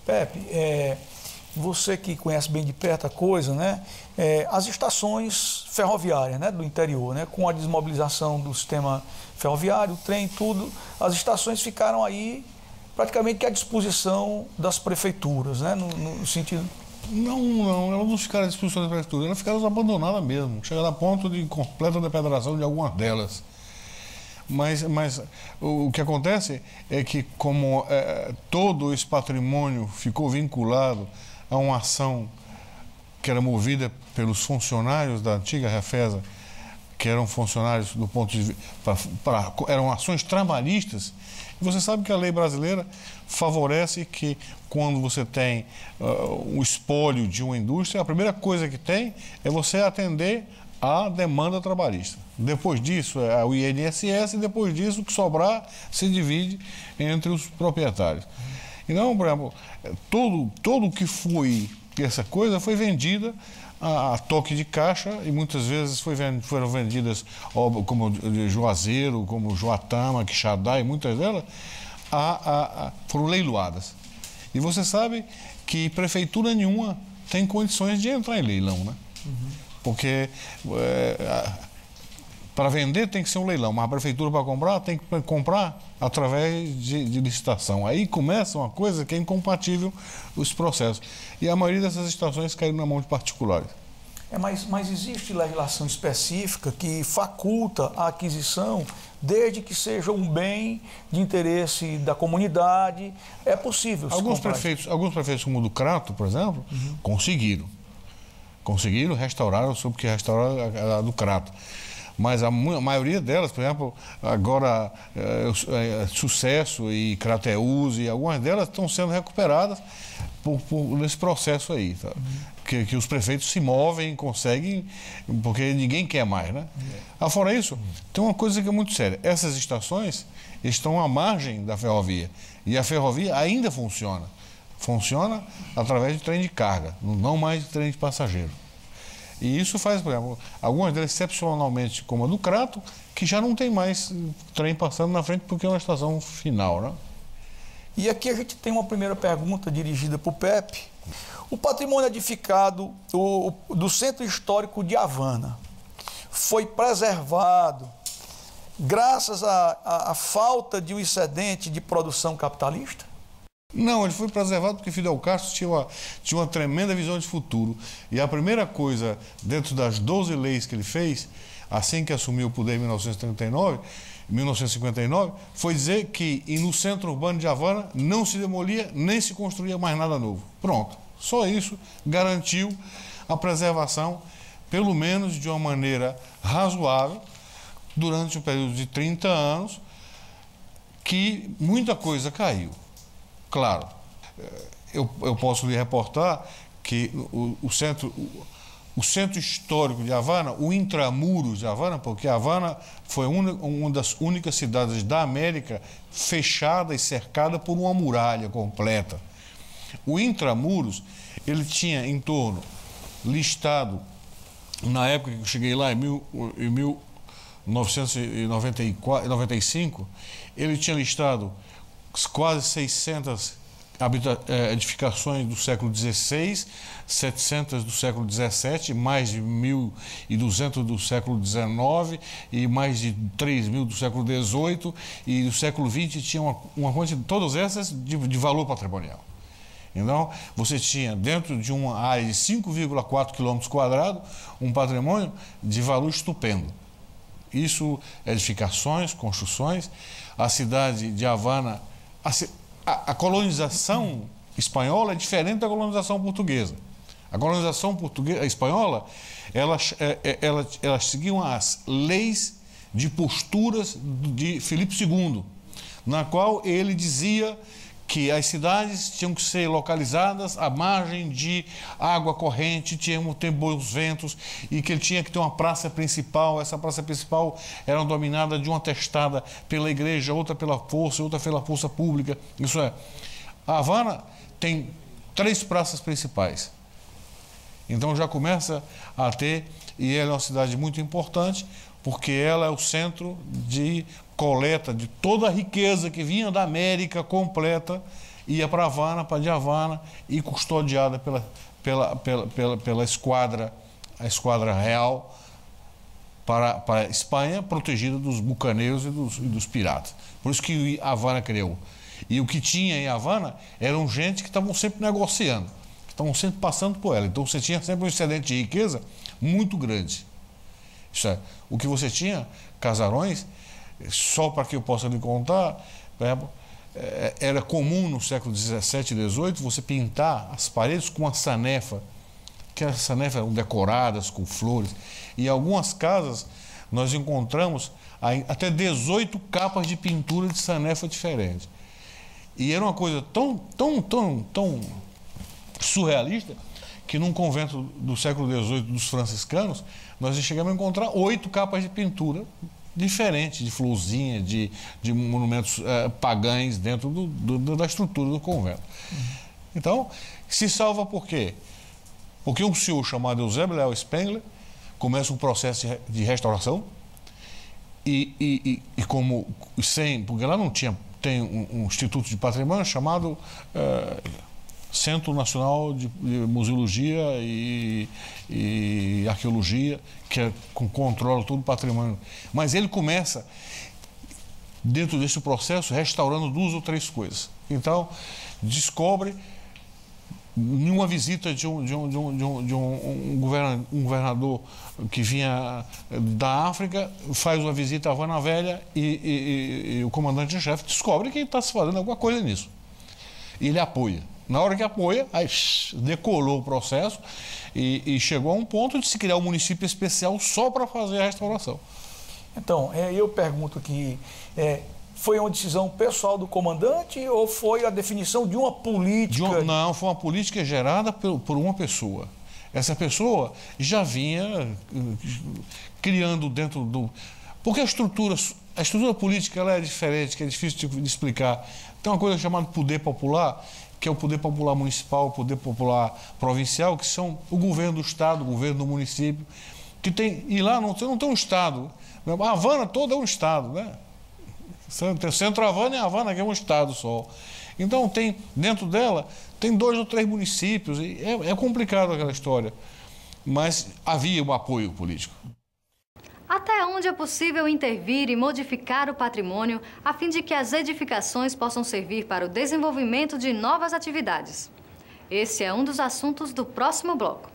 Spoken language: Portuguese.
Pepe, você que conhece bem de perto a coisa, né? As estações ferroviárias, né, do interior, né, com a desmobilização do sistema ferroviário, o trem, tudo, as estações ficaram aí praticamente à disposição das prefeituras, né, no sentido... Não, elas não ficaram à disposição das prefeituras, elas ficaram abandonadas mesmo, chegaram a ponto de completa depredação de algumas delas. Mas o que acontece é que, como todo esse patrimônio ficou vinculado a uma ação que era movida pelos funcionários da antiga Refesa, que eram funcionários do ponto de vista... eram ações trabalhistas, e você sabe que a lei brasileira favorece que, quando você tem o espólio de uma indústria, a primeira coisa que tem é você atender à demanda trabalhista. Depois disso é o INSS, e depois disso o que sobrar se divide entre os proprietários. Então, por exemplo, tudo que foi essa coisa foi vendida a toque de caixa, e muitas vezes foram vendidas como Juazeiro, como Joatama, Quixadá, e muitas delas foram leiloadas. E você sabe que prefeitura nenhuma tem condições de entrar em leilão, né? Porque para vender tem que ser um leilão, mas a prefeitura, para comprar, tem que comprar através de licitação. Aí começa uma coisa que é incompatível os processos. E a maioria dessas estações caíram na mão de particulares. Mas existe legislação específica que faculta a aquisição, desde que seja um bem de interesse da comunidade. É possível se alguns comprar. Alguns prefeitos, como o do Crato, por exemplo, conseguiram restaurar, soube que restauraram a do Crato. Mas a maioria delas, por exemplo, agora Sucesso e Crateús, e algumas delas estão sendo recuperadas nesse processo aí, tá? Que os prefeitos se movem, conseguem, porque ninguém quer mais, né? Fora isso, tem uma coisa que é muito séria: essas estações estão à margem da ferrovia, e a ferrovia ainda funciona através de trem de carga, não mais de trem de passageiro. E isso faz, por exemplo, algumas delas, excepcionalmente, como a do Crato, que já não tem mais trem passando na frente porque é uma estação final, né? E aqui a gente tem uma primeira pergunta dirigida para o Pepe. O patrimônio edificado do Centro Histórico de Havana foi preservado graças à falta de um excedente de produção capitalista? Não, ele foi preservado porque Fidel Castro tinha uma tremenda visão de futuro. E a primeira coisa, dentro das 12 leis que ele fez, assim que assumiu o poder em 1959, foi dizer que no centro urbano de Havana não se demolia nem se construía mais nada novo. Pronto. Só isso garantiu a preservação, pelo menos de uma maneira razoável, durante um período de 30 anos, que muita coisa caiu. Claro, eu posso lhe reportar que o centro histórico de Havana, o intramuros de Havana, porque Havana foi uma das únicas cidades da América fechada e cercada por uma muralha completa. O intramuros, ele tinha em torno, listado, na época que eu cheguei lá, em 1995, ele tinha listado quase 600 edificações do século XVI, 700 do século XVII, mais de 1.200 do século XIX e mais de 3.000 do século XVIII, e do século XX tinha uma quantidade, todas essas de valor patrimonial. Então, você tinha, dentro de uma área de 5,4 km², um patrimônio de valor estupendo. Isso, edificações, construções. A cidade de Havana, a colonização espanhola é diferente da colonização portuguesa. A colonização espanhola, elas seguiam as leis de posturas de Filipe II, na qual ele dizia que as cidades tinham que ser localizadas à margem de água corrente, tinham que ter bons ventos, e que ele tinha que ter uma praça principal. Essa praça principal era dominada de uma testada pela igreja, outra pela força, outra pela força pública. Isso é, a Havana tem 3 praças principais. Então já começa a ter, e ela é uma cidade muito importante, porque ela é o centro de coleta de toda a riqueza que vinha da América completa, ia para Havana, de Havana, e custodiada pela esquadra, a esquadra real, para a Espanha, protegida dos bucaneiros e dos piratas. Por isso que Havana criou. E o que tinha em Havana eram gente que estavam sempre negociando, que estavam sempre passando por ela. Então você tinha sempre um excedente de riqueza muito grande. Isso é, o que você tinha, casarões, só para que eu possa lhe contar, por exemplo, era comum no século XVII e XVIII você pintar as paredes com uma sanefa, que as sanefas eram decoradas com flores. E em algumas casas nós encontramos até 18 capas de pintura de sanefa diferente. E era uma coisa tão surrealista que num convento do século XVIII dos franciscanos nós chegamos a encontrar 8 capas de pintura diferentes, de florzinha, de monumentos pagães dentro da estrutura do convento. Então, se salva por quê? Porque um senhor chamado Eusébio Leal Spengler começa um processo de restauração porque lá não tinha, tem um instituto de patrimônio chamado Centro Nacional de Museologia e Arqueologia, que controla todo o patrimônio. Mas ele começa, dentro desse processo, restaurando 2 ou 3 coisas. Então, descobre, em uma visita de um governador que vinha da África, faz uma visita à Havana Velha e o comandante-chefe descobre que está se fazendo alguma coisa nisso. E ele apoia. Na hora que apoia, aí decolou o processo e chegou a um ponto de se criar um município especial só para fazer a restauração. Então, eu pergunto aqui, foi uma decisão pessoal do comandante ou foi a definição de uma política? Não, foi uma política gerada por uma pessoa. Essa pessoa já vinha criando dentro do... Porque a estrutura política ela é diferente, que é difícil de explicar. Tem uma coisa chamada poder popular, que é o poder popular municipal, o poder popular provincial, que são o governo do estado, o governo do município, que tem... E lá você não tem um estado. A Havana toda é um estado, né? Centro-Havana e Havana, que é um estado só. Então, dentro dela, tem 2 ou 3 municípios, e é complicado aquela história. Mas havia um apoio político. Até onde é possível intervir e modificar o patrimônio a fim de que as edificações possam servir para o desenvolvimento de novas atividades? Esse é um dos assuntos do próximo bloco.